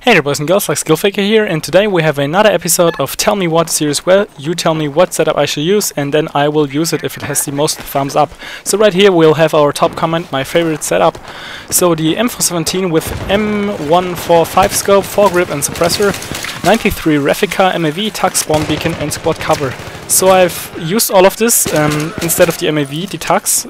Hey there boys and girls, luckySkillFaker here, and today we have another episode of Tell Me What series where you tell me what setup I should use and then I will use it if it has the most thumbs up. So right here we'll have our top comment, my favorite setup. So the M417 with M417 scope, Foregrip and Suppressor, 93 Replica, MAV, TAC spawn beacon and squad cover. So I've used all of this instead of the MAV, the TACs.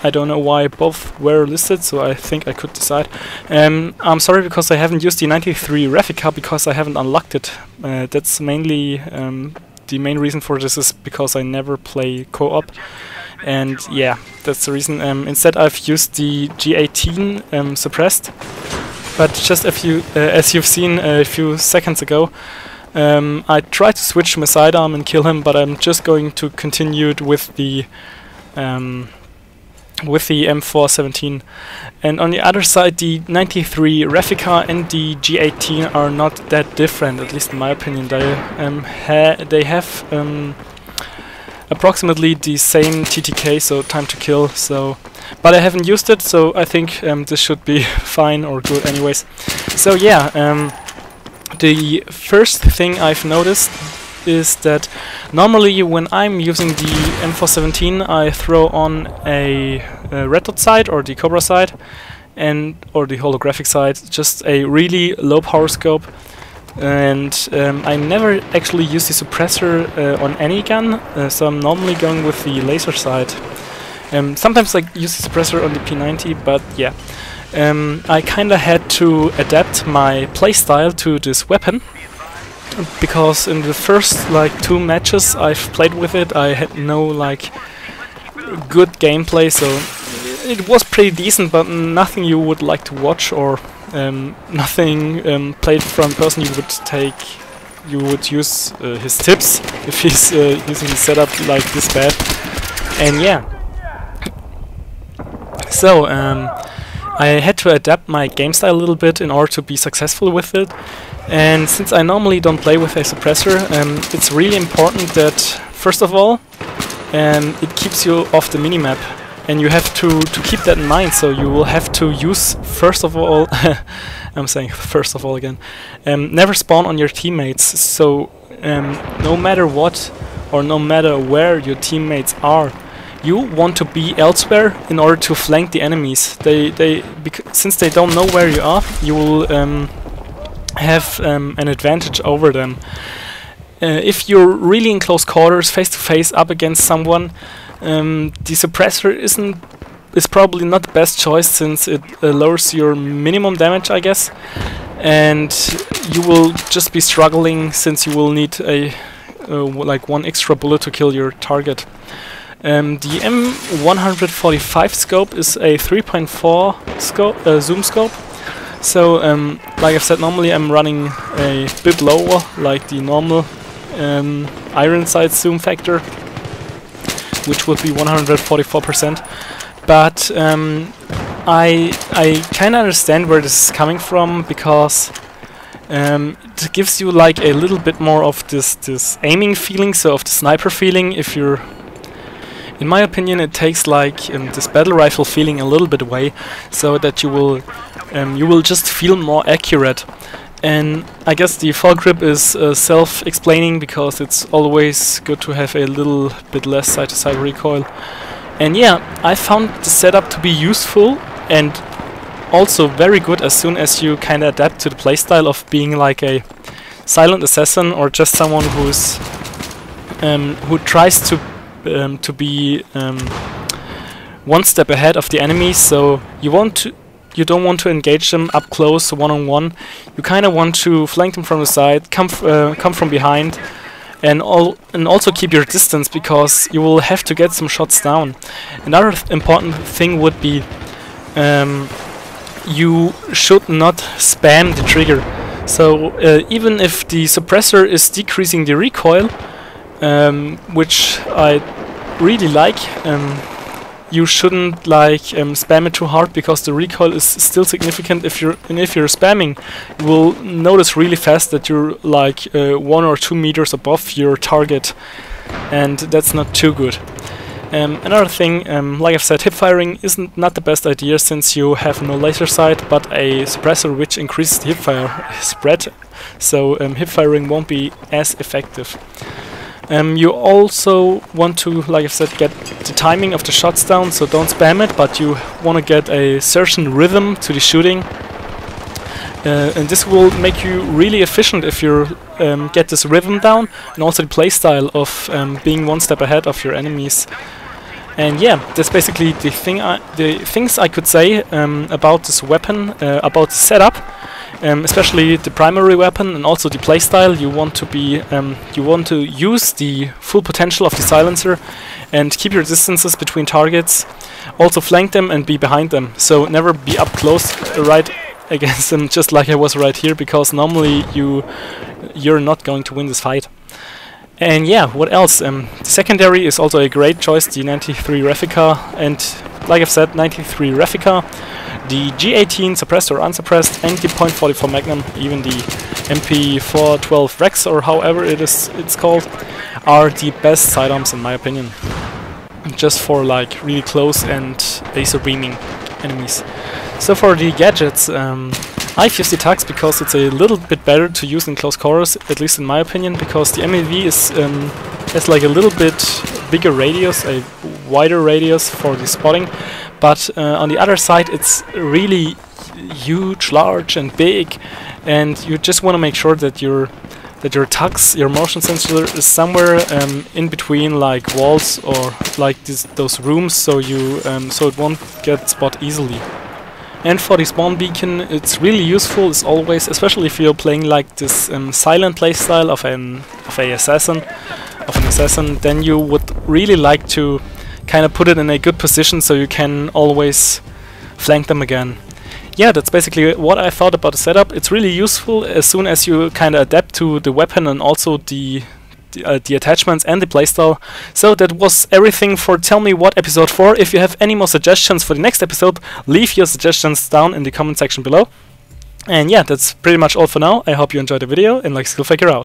I don't know why both were listed, so I think I could decide. I'm sorry because I haven't used the 93 Replica because I haven't unlocked it. That's mainly the main reason for this is because I never play co-op. And yeah, that's the reason. Instead I've used the GA-970A suppressed. But just as you've seen a few seconds ago, I tried to switch my sidearm and kill him, but I'm just going to continue with the M417. And on the other side, the 93 Replica and the GA-9 are not that different, at least in my opinion. They have approximately the same TTK, so time to kill. But I haven't used it, so I think this should be fine or good anyways. So yeah, the first thing I've noticed is that normally when I'm using the M417 I throw on a red dot sight or the Cobra sight or the holographic sight, just a really low power scope. And I never actually use the suppressor on any gun, so I'm normally going with the laser sight. Sometimes I use the suppressor on the P90, but yeah. I kinda had to adapt my playstyle to this weapon, because in the first 2 matches I've played with it, I had no good gameplay, so it was pretty decent, but nothing you would like to watch, or nothing played from a person you would use his tips if he's using the setup like this bad. And yeah, so I had to adapt my game style a little bit in order to be successful with it. And since I normally don't play with a suppressor, it's really important that first of all it keeps you off the minimap, and you have to keep that in mind. So you will have to use first of all I'm saying first of all again, never spawn on your teammates. So no matter what or no matter where your teammates are, you want to be elsewhere in order to flank the enemies. Since they don't know where you are, you will have an advantage over them. If you're really in close quarters, face to face, up against someone, the suppressor is probably not the best choice, since it lowers your minimum damage, I guess, and you will just be struggling since you will need a one extra bullet to kill your target. The M145 scope is a 3.4 scope, zoom scope. So, like I've said, normally I'm running a bit lower, like the normal iron sight zoom factor, which would be 144%. But I kinda understand where this is coming from, because it gives you a little bit more of this aiming feeling, so of the sniper feeling. If you're, in my opinion, it takes this battle rifle feeling a little bit away, so that you will just feel more accurate. And I guess the Foregrip is self-explaining, because it's always good to have a little bit less side-to-side recoil. And yeah, I found the setup to be useful and also very good as soon as you kinda adapt to the playstyle of being like a silent assassin, or just someone who tries to be one step ahead of the enemy. So you don't want to engage them up close, one-on-one. You kind of want to flank them from the side, come from behind, and also keep your distance, because you will have to get some shots down. Another important thing would be you should not spam the trigger. So even if the suppressor is decreasing the recoil, which I really like, you shouldn't spam it too hard, because the recoil is still significant. If you're spamming, you will notice really fast that you're 1 or 2 meters above your target, and that's not too good. Another thing, like I've said, hip firing isn't not the best idea since you have no laser sight but a suppressor which increases the hip fire spread, so hip firing won't be as effective. You also want to, like I've said, get the timing of the shots down, so don't spam it, but you want to get a certain rhythm to the shooting. And this will make you really efficient if you get this rhythm down, and also the playstyle of being one step ahead of your enemies. And yeah, that's basically the things I could say about this weapon, about the setup, especially the primary weapon and also the playstyle. You want to use the full potential of the silencer and keep your distances between targets. Also flank them and be behind them. So never be up close right against them, just like I was right here, because normally you're not going to win this fight. And yeah, what else? The secondary is also a great choice, the 93 Replica, and like I've said, 93 Replica, the G18 suppressed or unsuppressed, and the .44 Magnum, even the MP412 Rex or however it's called, are the best sidearms in my opinion, just for like really close and laser beaming enemies. So for the gadgets, I've used the Tux because it's a little bit better to use in close quarters, at least in my opinion, because the MEV has like a little bit bigger radius, a wider radius for the spotting, but on the other side it's really huge, large and big, and you just want to make sure that your Tux, your motion sensor, is somewhere in between like walls or like those rooms, so it won't get spot easily. And for the spawn beacon, it's really useful as always, especially if you're playing like this silent playstyle of an assassin, then you would really like to kind of put it in a good position so you can always flank them again. Yeah, that's basically what I thought about the setup. It's really useful as soon as you kind of adapt to the weapon and also the attachments and the playstyle. So that was everything for Tell Me What episode 4. If you have any more suggestions for the next episode, leave your suggestions down in the comment section below. And yeah, that's pretty much all for now. I hope you enjoyed the video, and luckySkillFaker out.